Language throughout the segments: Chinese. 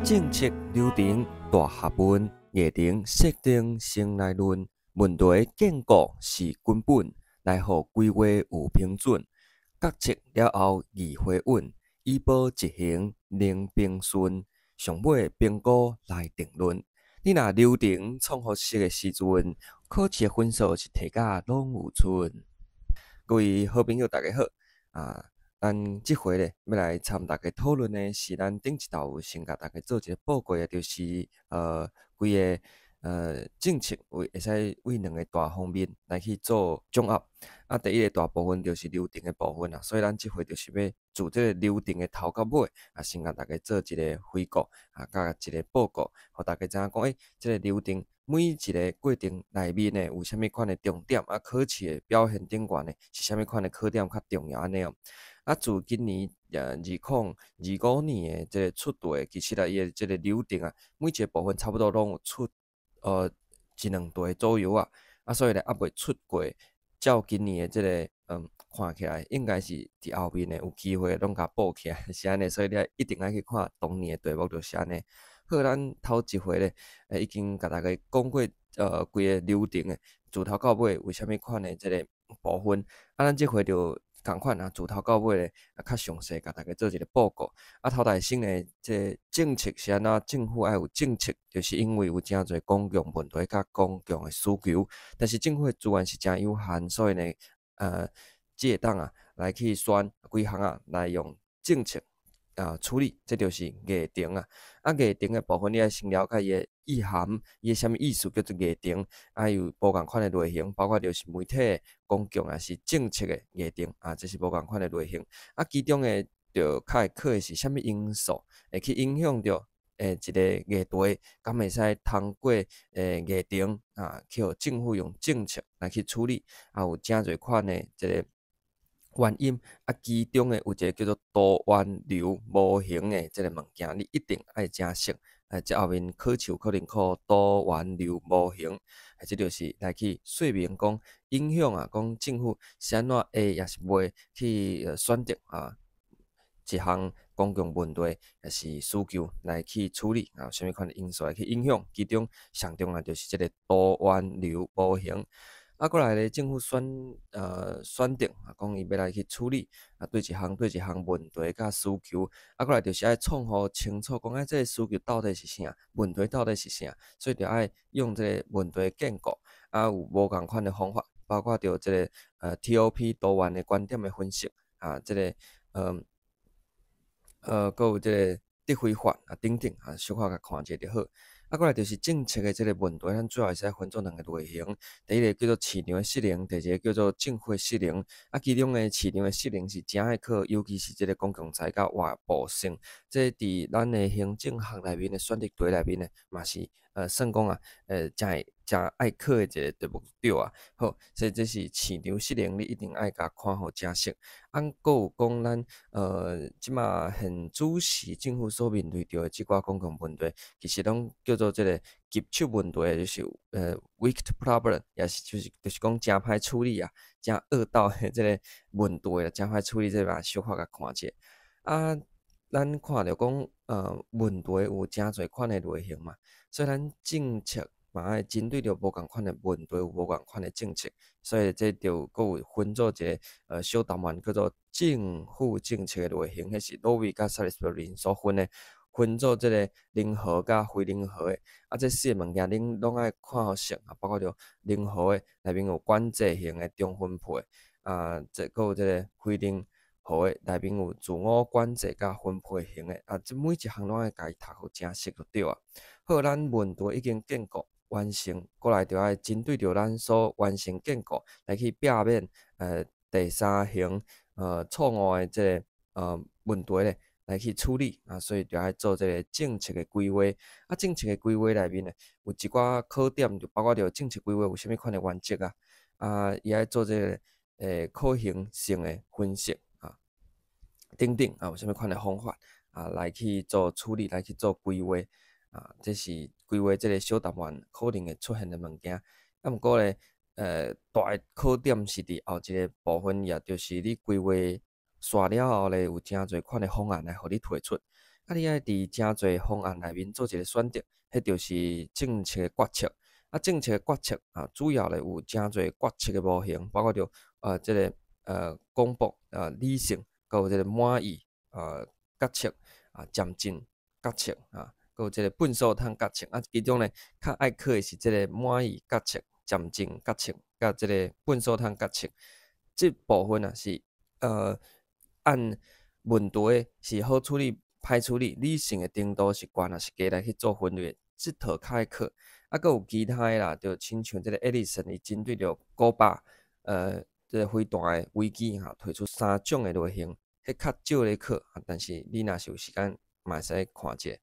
政策流程大学问，议程设定先来论，问题建构是根本，来互规划有标准。决策了后议会稳，以保执行能平顺，上尾评估来定论。你若流程创复式的时阵，考试的分数是摕甲拢有剩。各位好朋友，大家好啊！咱即回咧要来参大家讨论的是咱顶一道有先甲大家做一个报告，也就是规个政策会使为两个大方面来去做综合。啊，第一个大部分就是流程的部分啦，所以咱即回就是要自这个流程的头到尾啊，先甲大家做一个回顾啊，甲一个报告，互大家知影讲，即个流程。每一个过程内面呢，有啥物款的重点啊？考试的表现顶悬呢，是啥物款的考点较重要安尼哦？啊，自今年2025年的即个出题，其实啊，伊的即个流程啊，每一个部分差不多拢有出一两题左右啊，啊，所以咧，未出过，照今年的即个看起来应该是伫后面的有机会拢甲补起来，是安尼，所以你一定爱去看当年的题目就是安尼。好，咱头一回咧，已经甲大家讲过，规个流程诶，自头到尾为虾米款诶，即个部分，啊，咱即回就共款啊，自头到尾咧，较详细甲大家做一个报告。啊，头大先咧，即政策是安怎？政府爱有政策，就是因为有诚侪公共问题甲公共诶需求，但是政府诶资源是诚有限，所以呢，即个当啊，来去选几项啊，来用政策。处理，这就是议程啊。啊，议程的部分，你要先了解伊的意涵，伊的啥物意思叫做议程。啊，有无共款的类型，包括就是媒体、公共啊，是政策的议程啊，这是无共款的类型。啊，其中的就较会考的是啥物因素，会去影响到一个议题，敢会使通过议程啊，去互政府用政策来去处理。啊，有诚侪款的即个。原因啊，其中诶有一个叫做多元流模型诶，即个物件，你一定爱正熟。即后面考试有可能考多元流模型，即就是来去说明讲影响啊，讲政府是安怎会也是袂去选择啊一项公共问题也是需求来去处理啊，啥物款诶因素来去影响，其中上重要就是即个多元流模型。啊，过来咧，政府选定啊，讲伊要来去处理啊，对一项问题甲需求，啊，过来就是爱创好清楚，讲即个需求到底是啥，问题到底是啥，所以就爱用即个问题建构，啊，有无共款的方法，包括着即个TOP 多元的观点的分析啊，即个搁有即个得非法啊等等啊，小可甲看者就好。啊，过来就是政策的即个问题，咱主要会使分做两个类型。第一个叫做市场的适能，第二个叫做政府的适能。啊，其中的市场的适能是真爱考，尤其是即个公共财甲外部性，即伫咱的行政学内面的选择题内面呢，嘛是算讲啊，真爱考的一个题目表啊。好，所以这是市场适能，你一定爱甲看好正熟。啊，搁有讲咱即马现主时政府所面对着的即寡公共问题，其实拢叫做即个棘手问题，就是weak problem，也是就是讲真歹处理啊，真恶道的即个问题啦，真歹处理，即嘛小可甲看者。啊，咱看着讲问题有诚侪款的类型嘛，所以咱政策嘛爱针对着无共款的问题，有无共款的政策，所以这就搁有分做一个小单元叫做政府政策的类型，迄是罗威甲萨利斯伯林所分的。分做即个零和甲非零和的，啊，这四个物件恁拢爱看互熟啊，包括着零和的内面有管制型的中分配啊，这个有即个非零和的内面有自我管制甲分配型的啊，这每一项拢爱家己读互正熟就对啊。好，咱问题已经建构完成，过来就爱针对着咱所完成建构来去避免第三型错误的即个问题咧。来去处理啊，所以就爱做这个政策的规划。啊，政策的规划内面呢，有一寡考点，就包括着政策规划有啥物款的原则啊，啊，伊爱做这个可行性的分析啊，等等啊，有啥物款的方法啊，来去做处理，来去做规划啊，这是规划这个小答案可能会出现的物件。啊，毋过咧，大考点是伫后一个部分，也就是你规划煞了后咧，有诚侪款的方案来互你提出。啊，你爱伫诚侪方案内面做一个选择，迄就是政策的决策。啊，政策的决策啊，主要咧有诚侪决策的模型，包括着即个公布理性，佮有即个满意决策啊，渐进决策啊，佮有即个粪扫桶决策啊，其中咧较爱考的是即个满意决策、渐进决策，甲即个粪扫桶决策。即部分啊是按问题是好处理、歹处理，理性的程度是悬还是低来去做分类。即套较爱考，啊，佮有其他的啦，就亲像即个爱丽森，伊针对着古巴即个飞弹的危机推出3种的类型，迄较少咧考，但是你若是有时间，嘛会使看者。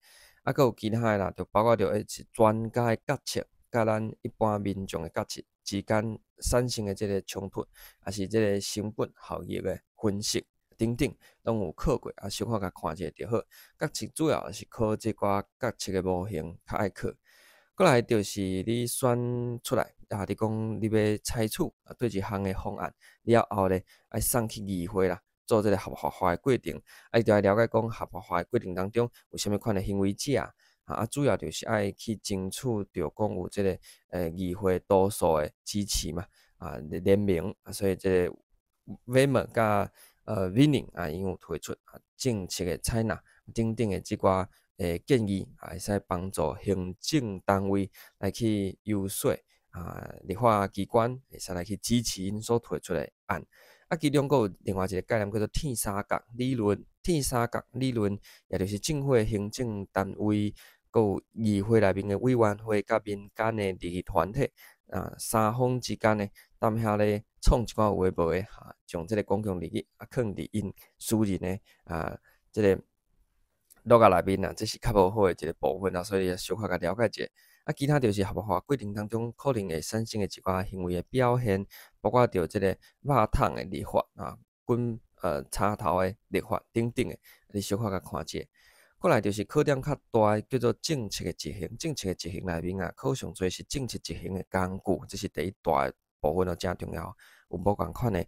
啊，佮有其他的啦，就包括着是专家的决策，甲咱一般民众的决策之间产生的即个冲突，也是即个成本效益的分析等等，拢有考过，啊，小可甲看者就好。决策主要是考即寡决策的模型较爱考。过来就是你选出来，你讲你要采取对一项的方案，了后咧爱送去议会啦，做即个合法化的过程。你就要了解讲合法化的过程当中有啥物款的行为者主要就是爱去争取着讲有即个议会多数的支持嘛，联名所以即个 Wemer 甲Winning 因有推出政策的采纳等等的即寡建议会使帮助行政单位来去游说立法机关会使来去支持因所推出的案。其中佫有另外一个概念叫做铁三角理论。铁三角理论也就是政府的行政单位，佫有议会内面的委员会，甲民间的利益团体三方之间呢，踮遐咧创一寡有诶无诶将即个公共利益放伫因私人的即个落甲内面这是较无好诶一个部分所以小可甲了解者。其他就是合法化过程当中可能会产生诶一寡行为诶表现，包括着即个肉桶诶立法滚插头诶立法等等诶，你小可甲看者。过来就是考点较大叫做政策诶执行。政策诶执行内面考上侪是政策执行诶工具，这是第一大部分真重要。有无共款诶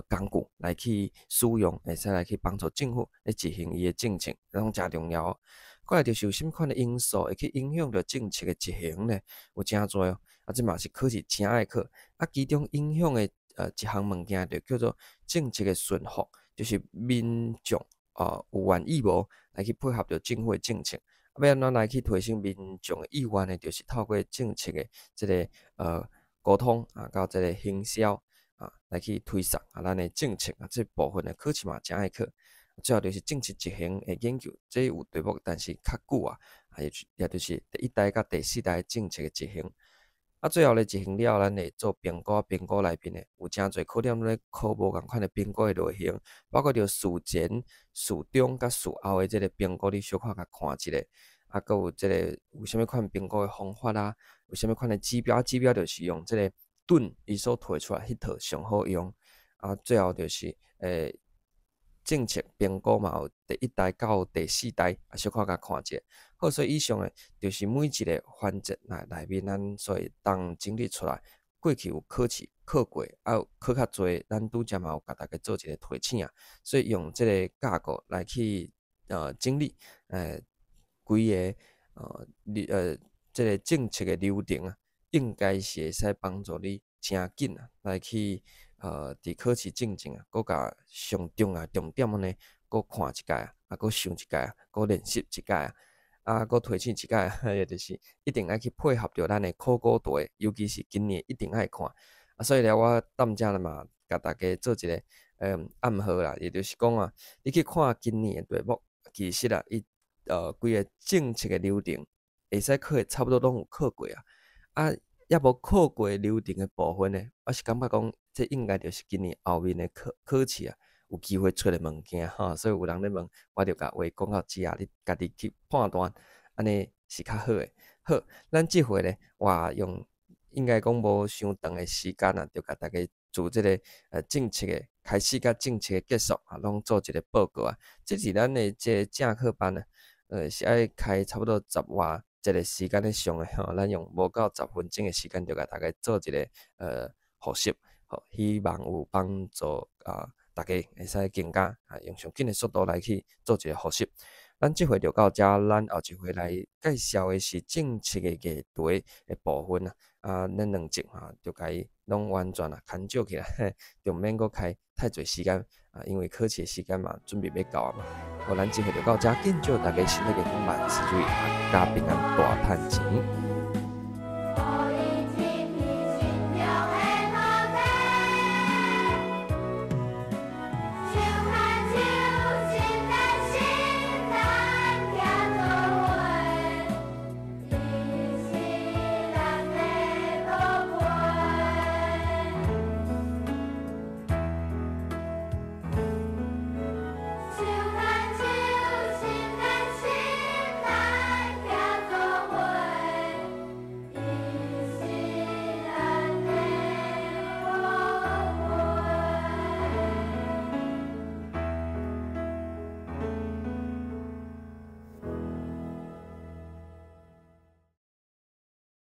工具来去使用，会使来去帮助政府来执行伊诶政策，拢真重要。过来就是有啥物款诶因素会去影响着政策诶执行呢？有真多即嘛是考试真爱考。其中影响诶一项物件就叫做政策诶顺服，就是民众有愿意无来去配合着政府诶政策。要安怎来去提升民众诶意愿呢？就是透过政策诶即个沟通到即个行销来去推送咱诶政策这部分诶考试嘛真爱考。最后就是政策执行诶研究，这有题目，但是较久也就是第一代甲第四代政策诶执行。最后咧执行了，咱会做评估，评估内面咧有真侪考点咧考无共款诶评估诶类型，包括着事前、事中甲事后诶即个评估，你小可甲看一下。佫有即个有啥物款评估诶方法有啥物款诶指标，指标就是用即个盾伊所提出来迄套上好用。最后就是政策评估嘛，有第一代到第四代，小可甲看者。好，所以以上就是每一个环节内面咱所会当整理出来。过去有考试考过，有考较侪，咱拄则嘛有甲大家做一个提醒所以用即个架构来去整理规个即个政策的流程应该是会使帮助你诚紧来去伫考试进前佫甲上重要重点呢，佫看一届佫想一届佫练习一届佫提醒一届也就是一定爱去配合着咱的考古题，尤其是今年一定爱看所以咧，我踮遮嘛，甲大家做一个暗号啦，也就是讲你去看今年的题目，其实伊规个政策的流程会使考的差不多拢有考过也无考过流程的部分呢，我是感觉讲，这应该就是今年后面的考试有机会出的物件所以有人咧问，我就甲话讲到遮你家己去判断，安尼是较好的。好，咱即回咧，我用应该讲无伤长的时间就甲大家做即个政策的开始甲政策的结束拢做一个报告这是咱的这正课班是爱开差不多10外一个时间咧上的咱用无到10分钟的时间，就甲大家做一个复习，希望有帮助大家会使更加用上紧的速度来去做一个复习。咱即回就到遮，咱后一回来介绍的是正式的议题的部分啊。咱两集就甲伊拢完全牵照起来，就免阁开太侪时间因为考试的时间嘛，准备要到嘛。好，咱即回就到遮，敬祝大家身体健康，万事如意，阖家平安，大赚钱。